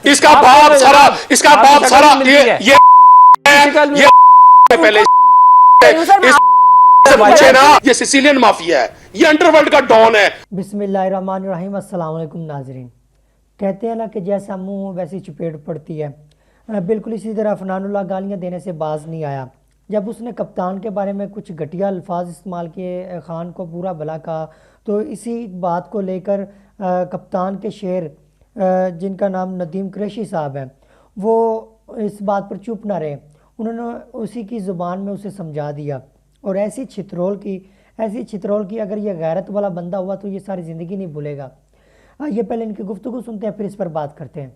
इसका बाप सारा ये पहले पूछे ना, ये सिसिलियन माफिया है, ये अंडरवर्ल्ड का डॉन है। बिस्मिल्लाहिर्रहमानिर्रहीम। अस्सलाम वालेकुम नाज़रीन। कहते हैं ना कि जैसा मुंह वैसी चपेट पड़ती है। बिल्कुल इसी तरह अफनानुल्लाह गालियां देने से बाज नहीं आया। जब उसने कप्तान के बारे में कुछ घटिया अल्फाज इस्तेमाल किए, खान को पूरा भला कहा, तो इसी बात को लेकर कप्तान के शेर जिनका नाम नदीम कुरैशी साहब है, वो इस बात पर चुप ना रहे। उन्होंने उसी की ज़ुबान में उसे समझा दिया। और ऐसी छितरोल की अगर ये गैरत वाला बंदा हुआ तो ये सारी ज़िंदगी नहीं भूलेगा। ये पहले इनकी गुफ्तगू सुनते हैं, फिर इस पर बात करते हैं।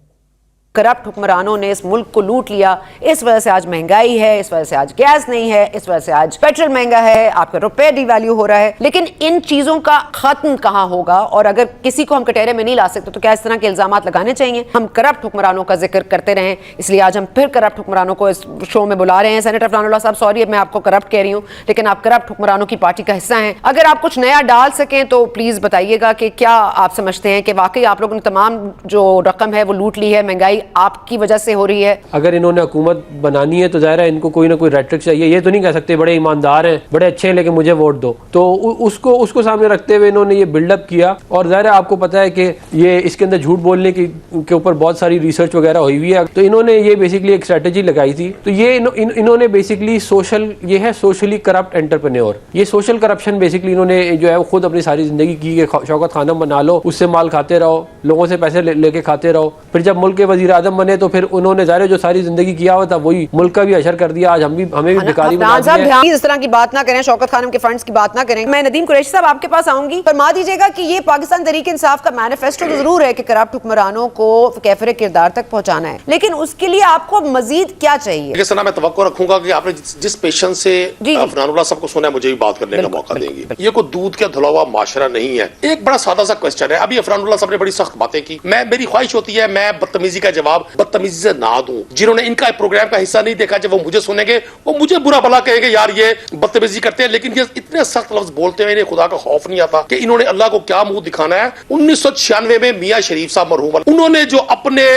करप्ट हुक्मरानों ने इस मुल्क को लूट लिया, इस वजह से आज महंगाई है, इस वजह से आज गैस नहीं है, इस वजह से आज पेट्रोल महंगा है, आपका रुपए डिवैल्यू हो रहा है। लेकिन इन चीजों का खत्म कहां होगा? और अगर किसी को हम कटहरे में नहीं ला सकते तो क्या इस तरह के इल्जामात लगाने चाहिए? हम करप्ट हुक्मरानों का जिक्र करते रहें, इसलिए आज हम फिर करप्ट हुक्मरानों को इस शो में बुला रहे हैं। सेनेटर अफनानुल्लाह साहब, सॉरी मैं आपको करप्ट कह रही हूँ, लेकिन आप करप्ट हुक्मरानों की पार्टी का हिस्सा हैं। अगर आप कुछ नया डाल सकें तो प्लीज बताइएगा कि क्या आप समझते हैं कि वाकई आप लोगों ने तमाम जो रकम है वो लूट ली है, महंगाई आपकी वजह से हो रही है? अगर इन्होंने हुकूमत बनानी है तो जाहिर है इनको कोई ना कोई रेट्रिक चाहिए। ये तो नहीं कह सकते बड़े ईमानदार हैं, बड़े अच्छे हैं, लेकिन मुझे वोट दो। तो उसको सामने रखते हुए इन्होंने ये बिल्डअप किया। और जाहिर है आपको पता है कि ये इसके अंदर झूठ बोलने के ऊपर बहुत सारी रिसर्च वगैरह हुई हुई है। तो इन्होंने ये बेसिकली एक स्ट्रेटेजी लगाई थी। तो ये इन्होंने बेसिकली सोशली करप्ट एंटरप्रेन्योर, ये सोशल करप्शन बेसिकली इन्होंने जो है वो खुद अपनी सारी जिंदगी की। शौकत खानम बना लो, उससे माल खाते रहो, लोगों से पैसे लेके खाते रहो, फिर जब मुल्क के वजीर आजम बने तो फिर उन्होंने ज़ाहिर जो सारी जिंदगी किया हुआ था वही मुल्क का भी अशर कर दिया। आज हमें भी भिखारी बना दिया। इस तरह की बात ना करें, शौकत खानम के फंड्स की बात ना करें। मैं नदीम कुरैशी साहब आपके पास आऊंगी, फरमा दीजिएगा कि ये पाकिस्तान तहरीक इंसाफ का मैनिफेस्टो तो जरूर है कि करप्ट हुक्मरानों को कैफरे किरदार तक पहुंचाना है, लेकिन उसके लिए आपको मजीद क्या चाहिए? मैं तवक्को रखूंगा कि आपने जिस पेशेंस से अफनानुल्लाह साहब को सुना है, मुझे भी बात करने का मौका देंगे। ये कोई दूध का धुला हुआ माशरा नहीं है। एक बड़ा सादा सा क्वेश्चन है। अभी अफनानुल्लाह साहब ने बड़ी सख्त बातें की। मेरी ख्वाहिश होती है मैं बदतमीजी का जवाब बदतमीजी से ना दूं। जिन्होंने इनका प्रोग्राम का हिस्सा नहीं देखा, जब वो मुझे सुनेंगे वो मुझे बुरा भला कहेंगे, यार ये बदतमीजी करते हैं। लेकिन ये इतने सख्त लफ्ज बोलते हैं, इन्हें खुदा का खौफ नहीं आता कि इन्होंने अल्लाह को क्या मुंह दिखाना है। 1996 में मियां शरीफ साहब मरहूम, उन्होंने जो अपने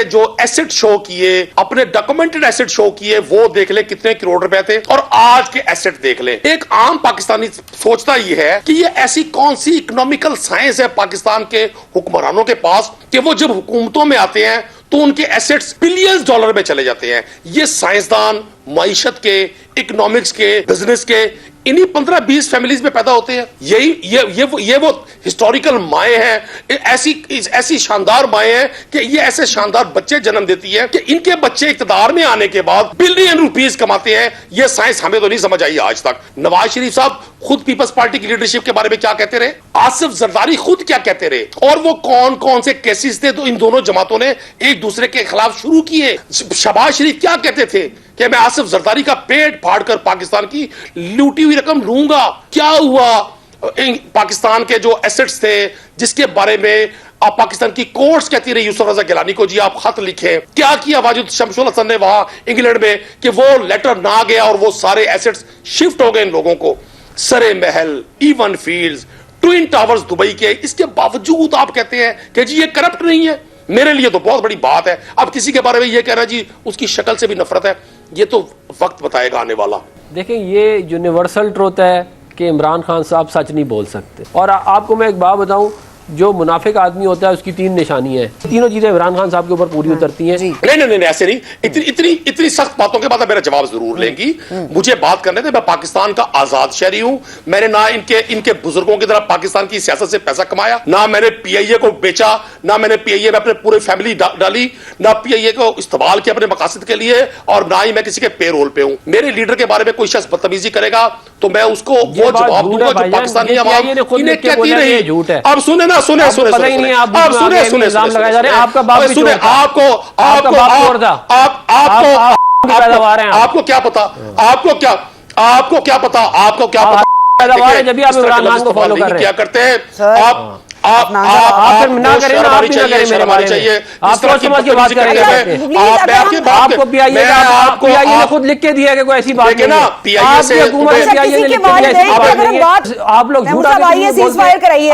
जो एसेट शो किए, अपने डॉक्यूमेंटेड एसेट शो किए, वो देख ले कितने करोड़ रुपए थे। और आज के एसेट देख ले। एक आम पाकिस्तानी सोचता ही है कि ये ऐसी कौन सी इकोनॉमिकल साइंस है पाकिस्तान के हुक्मरानों के पास कि वो जब हुकूमतों में आते हैं तो उनके एसेट्स बिलियंस डॉलर में चले जाते हैं। ये साइंसदान मईशत के, इकोनॉमिक्स के, बिजनेस के इन्हीं 15-20 फैमिलीज में पैदा होते हैं। ये वो हिस्टोरिकल माएँ हैं, ऐसी शानदार माएँ हैं कि ये ऐसे शानदार बच्चे जन्म देती है कि इनके बच्चे इक्तदार में आने के बाद बिलियन रुपीस कमाते हैं। ये साइंस हमें तो नहीं समझ आई आज तक। नवाज शरीफ साहब खुद पीपल्स पार्टी की लीडरशिप के बारे में क्या कहते रहे, आसिफ जरदारी खुद क्या कहते रहे, और वो कौन कौन से केसेस थे तो इन दोनों जमातों ने एक दूसरे के खिलाफ शुरू किए। शहबाज शरीफ क्या कहते थे कि मैं आसिफ जरदारी का पेट फाड़कर पाकिस्तान की लूटी हुई रकम लूंगा। क्या हुआ? पाकिस्तान के जो एसेट्स थे जिसके बारे में आप पाकिस्तान की कोर्ट्स कहती रही यूसुफ रजा गिलानी को, जी आप खत लिखे। क्या किया वाजिद शमशुल हसन ने वहां इंग्लैंड में कि वो लेटर ना गया और वो सारे एसेट्स शिफ्ट हो गए इन लोगों को। सरे महल, even fields, twin towers Dubai के, इसके बावजूद आप कहते हैं कि जी ये करप्ट नहीं है। मेरे लिए तो बहुत बड़ी बात है। अब किसी के बारे में ये कहना जी उसकी शक्ल से भी नफरत है, ये तो वक्त बताएगा आने वाला। देखें, ये यूनिवर्सल ट्रूथ है कि इमरान खान साहब सच नहीं बोल सकते। और आपको मैं एक बात बताऊं, जो मुनाफिक आदमी होता है उसकी 3 निशानियां हैं। तीनों चीजें इमरान खान साहब के ऊपर पूरी उतरती हैं। नहीं ऐसे नहीं। इतनी सख्त बातों के बाद मेरा जवाब जरूर लेंगी। मुझे बात करने दे। मैं पाकिस्तान का आजाद शहरी हूं। मैंने ना इनके बुजुर्गों की तरह पाकिस्तान की सियासत से पैसा कमाया, ना मैंने PIA को बेचा, ना मैंने PIA में अपने पूरे फैमिली डाली, ना PIA को इस्तेमाल किया अपने मकासद के लिए, और ना ही मैं किसी के पेरोल पे हूं। मेरे लीडर के बारे में कोई शख्स बदतमीजी करेगा तो मैं उसको वो जवाब दूंगा जो पाकिस्तानी आवाम इन्हें कहती रही। अब सुने ना, सुने आपका बाप भी पैदावार हैं। आपको क्या पता पैदावार है जब आप इमरान खान को फॉलो कर रहे हैं। क्या करते हैं आप फिर ना करें ना, आप भी ना करें मेरे बारे में। आप सोच समझ के बात करेंगे। आपको पीआईए ने खुद लिख के दिया कि कोई ऐसी बात नहीं है। आप लोग झूठा,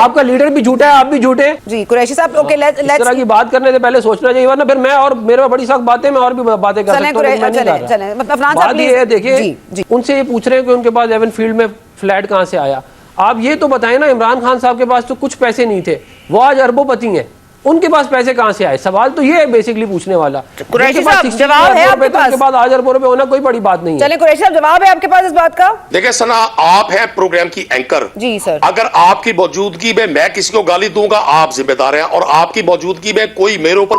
आपका लीडर भी झूठा है, आप भी झूठे। जी कुरैशी साहब, ओके, इस तरह की बात करने से पहले सोचना चाहिए, वरना फिर मैं और मेरे में बड़ी सख्त बातें, मैं और भी बातें कर सकता हूं। बात ये है, देखिए उनसे ये पूछ रहे हैं कि उनके पास एवन फील्ड में फ्लैट कहां से आया। आप ये तो बताएं ना, इमरान खान साहब के पास तो कुछ पैसे नहीं थे, वो आज अरबोपति हैं, उनके पास पैसे कहां से आए? सवाल तो ये है बेसिकली पूछने वाला। कुरैशी साहब, जवाब है आपके पास? के बाद आज अरबों रुपए होना कोई बड़ी बात नहीं है। चलें कुरैशी साहब, जवाब है आपके पास इस बात का? देखिए सना, आप हैं प्रोग्राम की एंकर। जी सर। अगर आपकी मौजूदगी में मैं किसी को गाली दूंगा, आप जिम्मेदार हैं, और आपकी मौजूदगी में कोई मेरे ऊपर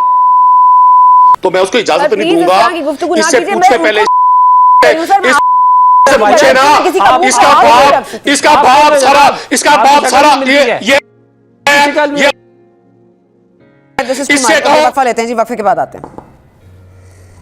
तो मैं उसको इजाजत नहीं दूंगा। इससे पूछे पहले पूछे ना, इसका बाप सारा ये इससे कहो। वक्फा लेते हैं जी, वक्फे के बाद आते हैं।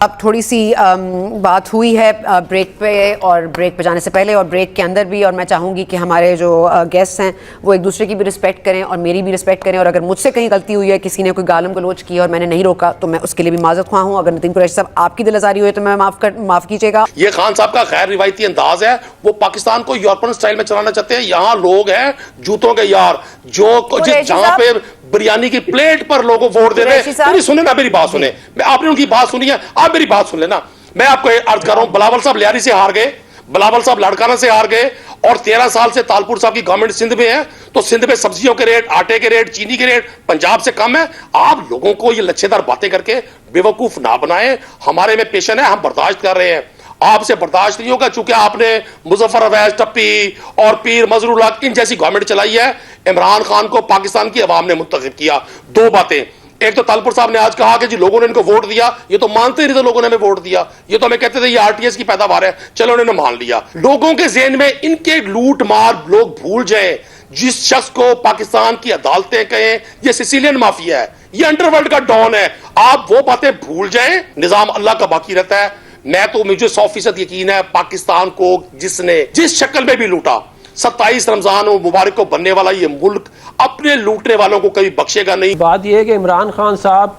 अब थोड़ी सी बात हुई है ब्रेक पे, और ब्रेक पे जाने से पहले और ब्रेक के अंदर भी, और मैं चाहूँगी कि हमारे जो गेस्ट हैं वो एक दूसरे की भी रिस्पेक्ट करें और मेरी भी रिस्पेक्ट करें। और अगर मुझसे कहीं गलती हुई है, किसी ने कोई गालम गलोच की और मैंने नहीं रोका, तो मैं उसके लिए भी माजरत ख्वाह हूँ। अगर नितिन कुरैशी साहब आपकी दिलआज़ारी हुई तो मैं माफ़ कीजिएगा। ये खान साहब का गैर रिवायती अंदाज है, वो पाकिस्तान को यूरोपियन स्टाइल में चलाना चाहते हैं। यहाँ लोग हैं जूतों के यार, जो जहाँ पे बिरयानी की प्लेट पर लोगों वोट दे रहे हैं। सुने ना, मेरी बात सुने, आपने उनकी बात सुनी है, आप मेरी बात सुन लेना। मैं आपको अर्ज कर रहा हूं, बिलावल साहब लियारी से हार गए, बिलावल साहब लाड़काना से हार गए, और 13 साल से तालपुर साहब की गवर्नमेंट सिंध में है, तो सिंध में सब्जियों के रेट, आटे के रेट, चीनी के रेट पंजाब से कम है। आप लोगों को ये लच्छेदार बातें करके बेवकूफ ना बनाएं। हमारे में पेशन है, हम बर्दाश्त कर रहे हैं, आपसे बर्दाश्त नहीं होगा, चूंकि आपने मुजफ्फर अवैस, टप्पी और पीर मजरूल हक इन जैसी गवर्नमेंट चलाई है। इमरान खान को पाकिस्तान की अवाम ने मुंतखब किया। दो बातें, एक तो तालपुर साहब ने आज कहा कि जी लोगों ने इनको वोट दिया, ये तो मानते ही नहीं थे लोगों ने हमें वोट दिया, ये तो हमें कहते थे ये आरटीएस की पैदावार है, चलो उन्होंने मान लिया। लोगों के ज़हन में इनके लूट मार लोग भूल जाए। जिस शख्स को पाकिस्तान की अदालतें कहें ये सिसिलियन माफिया है, ये अंडरवर्ल्ड का डॉन है, आप वो बातें भूल जाएं। निजाम अल्लाह का बाकी रहता है। मैं तो मुझे 100% यकीन है, पाकिस्तान को जिसने जिस शक्ल में भी लूटा, 27 रमजान मुबारक को बनने वाला ये मुल्क अपने लूटने वालों को कभी बख्शेगा नहीं। बात यह है कि इमरान खान साहब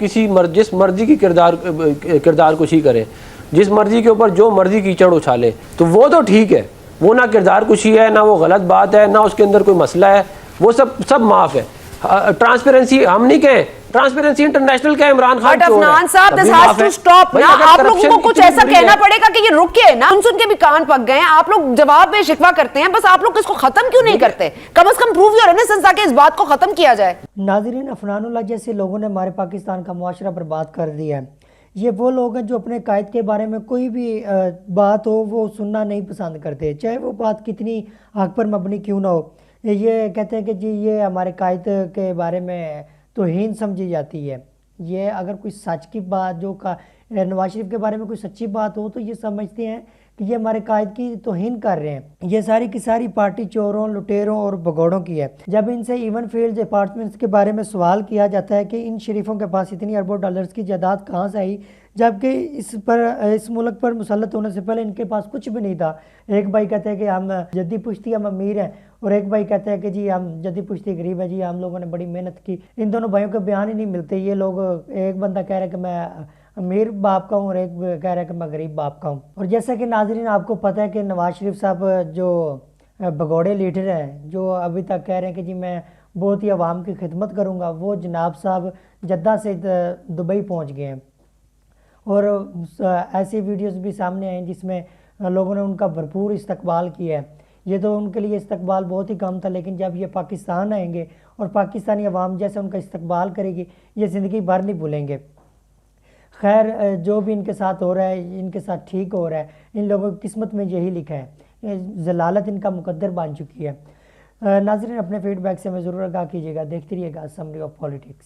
जिस मर्जी की किरदार कुशी करे, जिस मर्जी के ऊपर जो मर्जी कीचड़ उछाले, तो वो तो ठीक है, वो ना किरदार कुशी है, ना वो गलत बात है, ना उसके अंदर कोई मसला है, वो सब माफ है। ट्रांसपेरेंसी हम नहीं कहें, ट्रांसपेरेंसी इंटरनेशनल का इमरान खान अफनान साहब, दिस हैज टू स्टॉप ना। आप लोगों को कुछ ऐसा कहना पड़ेगा कि ये रुके ना, सुन के भी कान पक गए हैं। आप लोग जवाब में शिकवा करते हैं, बस आप लोग इसको खत्म क्यों नहीं करते? कम से कम प्रूव योर इनोसेंस ताकि इस बात को खत्म किया जाए। नाज़रीन, अफनानुल्लाह जैसे लोगों ने हमारे पाकिस्तान का मुआशरा बर्बाद कर दिया है। ये वो लोग हैं जो अपने कायद के बारे में कोई भी बात हो वो सुनना नहीं पसंद करते, चाहे वो बात कितनी हक पर मबनी क्यों ना हो। ये कहते हैं कि जी ये हमारे कायद के बारे में तौहीन समझी जाती है। ये अगर कोई सच की बात नवाज शरीफ के बारे में कोई सच्ची बात हो तो ये समझते हैं कि ये हमारे कायद की तौहीन कर रहे हैं। ये सारी की सारी पार्टी चोरों, लुटेरों और भगोड़ों की है। जब इनसे इवन फील्ड अपार्टमेंट्स के बारे में सवाल किया जाता है कि इन शरीफों के पास इतनी अरबों डॉलर्स की जायदाद कहाँ से आई, जबकि इस मुल्क पर मुसल्लत होने से पहले इनके पास कुछ भी नहीं था। एक भाई कहते हैं कि हम जद्दी पुश्ती हम अमीर हैं, और एक भाई कहते हैं कि जी हम जद्दी पुश्ती गरीब है, जी हम लोगों ने बड़ी मेहनत की। इन दोनों भाइयों के बयान ही नहीं मिलते। ये लोग, एक बंदा कह रहा है कि मैं अमीर बाप का हूँ और एक कह रहा है कि मैं गरीब बाप का हूँ। और जैसा कि नाजरीन आपको पता है कि नवाज शरीफ साहब जो भगोड़े लीडर हैं, जो अभी तक कह रहे हैं कि जी मैं बहुत ही आवाम की खिदमत करूँगा, वो जनाब साहब जद्दा से दुबई पहुँच गए हैं। और ऐसी वीडियोस भी सामने आई जिसमें लोगों ने उनका भरपूर इस्तकबाल किया है। ये तो उनके लिए इस्तकबाल बहुत ही कम था, लेकिन जब ये पाकिस्तान आएंगे और पाकिस्तानी अवाम जैसे उनका इस्तकबाल करेगी, ये ज़िंदगी भर नहीं भूलेंगे। खैर, जो भी इनके साथ हो रहा है, इनके साथ ठीक हो रहा है। इन लोगों की किस्मत में यही लिखा है, जलालत इनका मुकद्दर बन चुकी है। नाज़रीन, अपने फीडबैक से हमें ज़रूर आगाह कीजिएगा। देखते रहिएगा समरी ऑफ पॉलिटिक्स।